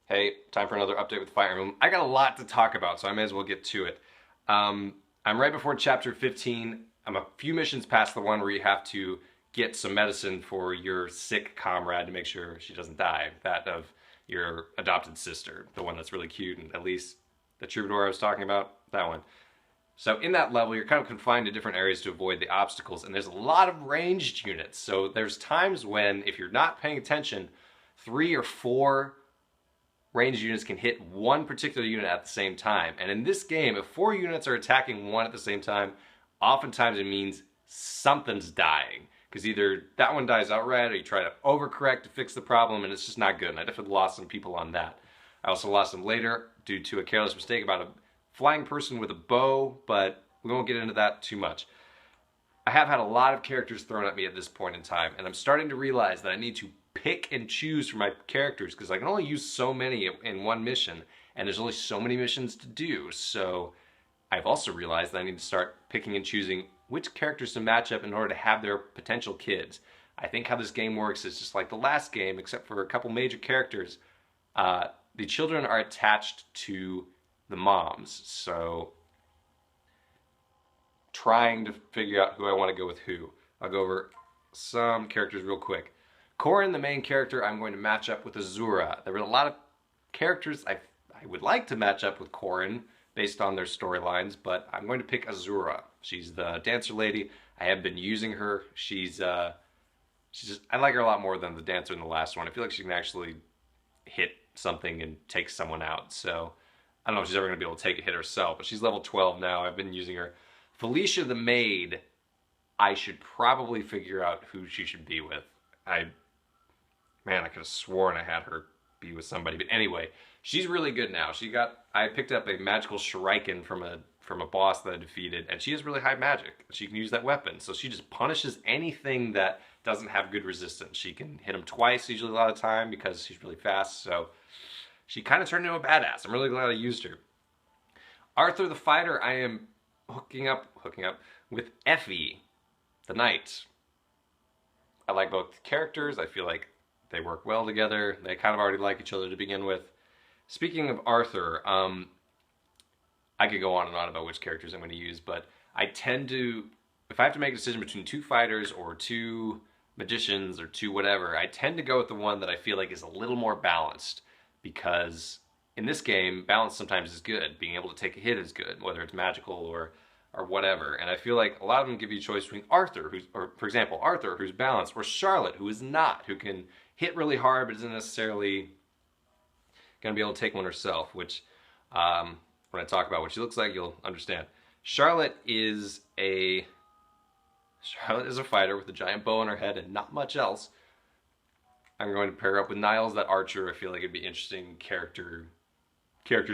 Hey, time for another update with Fire Emblem. I got a lot to talk about, so I may as well get to it. I'm right before chapter 15. I'm a few missions past the one where you have to get some medicine for your sick comrade to make sure she doesn't die. That of your adopted sister, the one that's really cute, and at least the troubadour I was talking about, that one. So in that level, you're kind of confined to different areas to avoid the obstacles, and there's a lot of ranged units. So there's times when, if you're not paying attention, 3 or 4 ranged units can hit one particular unit at the same time. And in this game, if 4 units are attacking one at the same time, oftentimes it means something's dying. Because either that one dies outright, or you try to overcorrect to fix the problem, and it's just not good. And I definitely lost some people on that. I also lost them later due to a careless mistake about a flying person with a bow, but we won't get into that too much. I have had a lot of characters thrown at me at this point in time, and I'm starting to realize that I need to pick and choose for my characters because I can only use so many in one mission, and there's only so many missions to do. So I've also realized that I need to start picking and choosing which characters to match up in order to have their potential kids. I think how this game works is just like the last game, except for a couple major characters. The children are attached to the moms, so trying to figure out who I want to go with who. I'll go over some characters real quick. Corrin, the main character, I'm going to match up with Asura. There were a lot of characters I would like to match up with Corrin based on their storylines, but I'm going to pick Asura. She's the dancer lady. I have been using her. She's just, I like her a lot more than the dancer in the last one. I feel like she can actually hit something and take someone out. So I don't know if she's ever going to be able to take a hit herself, but she's level 12 now. I've been using her. Felicia the maid, I should probably figure out who she should be with. Man, I could have sworn I had her be with somebody. But anyway, she's really good now. I picked up a magical shuriken from a boss that I defeated, and she has really high magic. She can use that weapon. So she just punishes anything that doesn't have good resistance. She can hit them twice usually a lot of time because she's really fast. So she kind of turned into a badass. I'm really glad I used her. Arthur the fighter, I am hooking up with Effie the knight. I like both characters. I feel like they work well together. They kind of already like each other to begin with. Speaking of Arthur, I could go on and on about which characters I'm going to use, but I tend to, if I have to make a decision between 2 fighters or 2 magicians or 2 whatever, I tend to go with the one that I feel like is a little more balanced, because in this game, balance sometimes is good. Being able to take a hit is good, whether it's magical or whatever. And I feel like a lot of them give you a choice between Arthur, for example, Arthur, who's balanced, or Charlotte, who is not, who can hit really hard but isn't necessarily going to be able to take one herself, which when I talk about what she looks like, you'll understand. Charlotte is a fighter with a giant bow on her head and not much else. I'm going to pair her up with Niles, that archer. I feel like it'd be interesting characters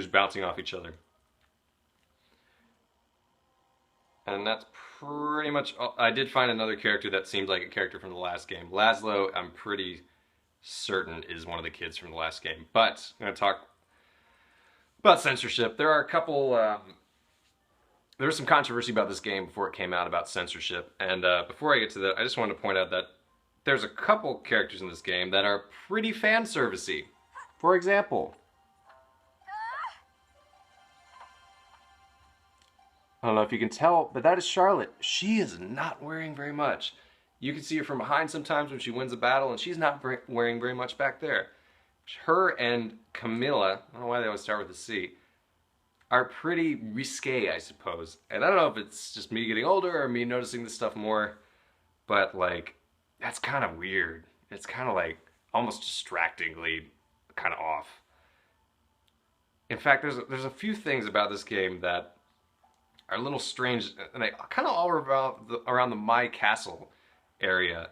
bouncing off each other. And that's pretty much all. I did find another character that seems like a character from the last game. Laszlo, I'm pretty certain, is one of the kids from the last game. But I'm going to talk about censorship. There are a couple, there was some controversy about this game before it came out about censorship. And before I get to that, I just wanted to point out that there's a couple characters in this game that are pretty fan servicey. For example, I don't know if you can tell, but that is Charlotte. She is not wearing very much. You can see her from behind sometimes when she wins a battle, and she's not wearing very much back there. Her and Camilla, I don't know why they always start with a C, are pretty risque, I suppose. And I don't know if it's just me getting older or me noticing this stuff more, but like, that's kind of weird. It's kind of like almost distractingly kind of off. In fact, there's a few things about this game that are a little strange, and they kind of all around the My Castle area.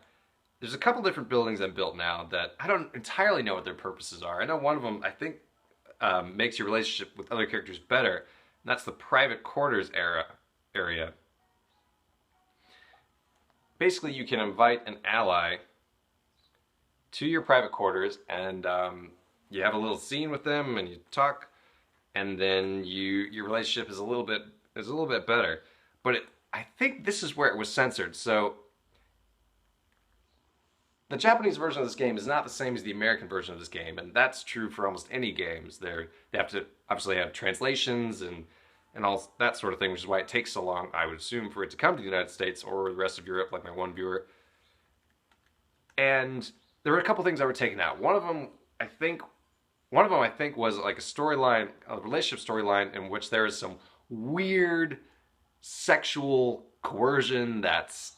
There's a couple different buildings I've built now that I don't entirely know what their purposes are. I know one of them, I think, makes your relationship with other characters better, and that's the private quarters area. Basically, you can invite an ally to your private quarters, and you have a little scene with them, and you talk, and then your relationship is a little bit better. But I think this is where it was censored. So the Japanese version of this game is not the same as the American version of this game, and that's true for almost any games. They have to obviously have translations and all that sort of thing, which is why it takes so long, I would assume, for it to come to the United States or the rest of Europe, like my one viewer. And there were a couple things that were taken out. One of them, I think, was like a storyline, a relationship storyline in which there is some weird sexual coercion that's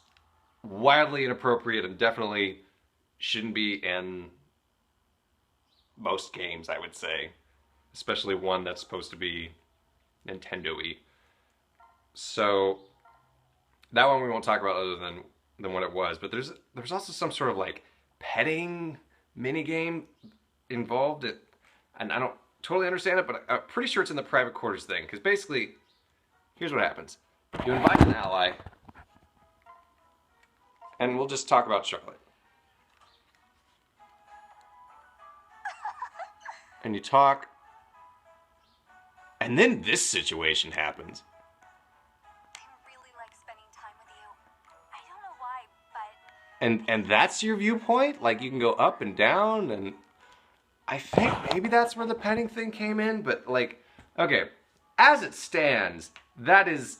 wildly inappropriate and definitely shouldn't be in most games, I would say. Especially one that's supposed to be Nintendo-y. So that one we won't talk about other than what it was. But there's also some sort of like petting minigame involved. And I don't totally understand it, but I'm pretty sure it's in the private quarters thing. Because basically, here's what happens. You invite an ally, and we'll just talk about Charlotte. And you talk, and then this situation happens. I really like spending time with you. I don't know why, but... And that's your viewpoint? Like, you can go up and down, and I think maybe that's where the petting thing came in, but like, okay, as it stands, that is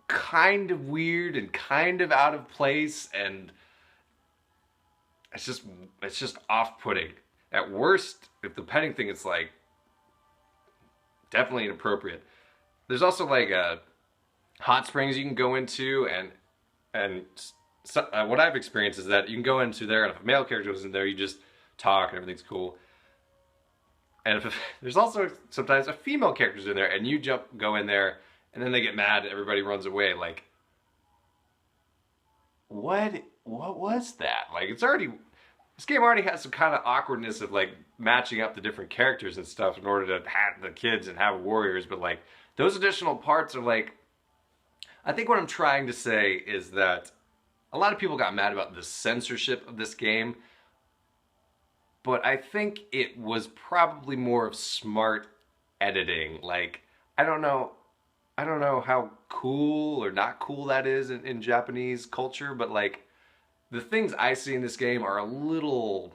kind of weird and kind of out of place, and it's just off-putting. At worst, if the petting thing is like definitely inappropriate. There's also like hot springs you can go into, and so, what I've experienced is that you can go into there, and if a male character goes in there, you just talk and everything's cool. And there's also sometimes a female character's in there, and you go in there, and then they get mad and everybody runs away. Like, what was that? Like, this game already has some kind of awkwardness of like matching up the different characters and stuff in order to have the kids and have warriors, but like those additional parts are like, I think what I'm trying to say is that a lot of people got mad about the censorship of this game, but I think it was probably more of smart editing. Like, I don't know how cool or not cool that is in Japanese culture, but like, the things I see in this game are a little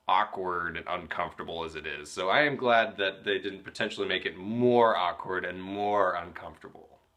awkward and uncomfortable as it is. So I am glad that they didn't potentially make it more awkward and more uncomfortable.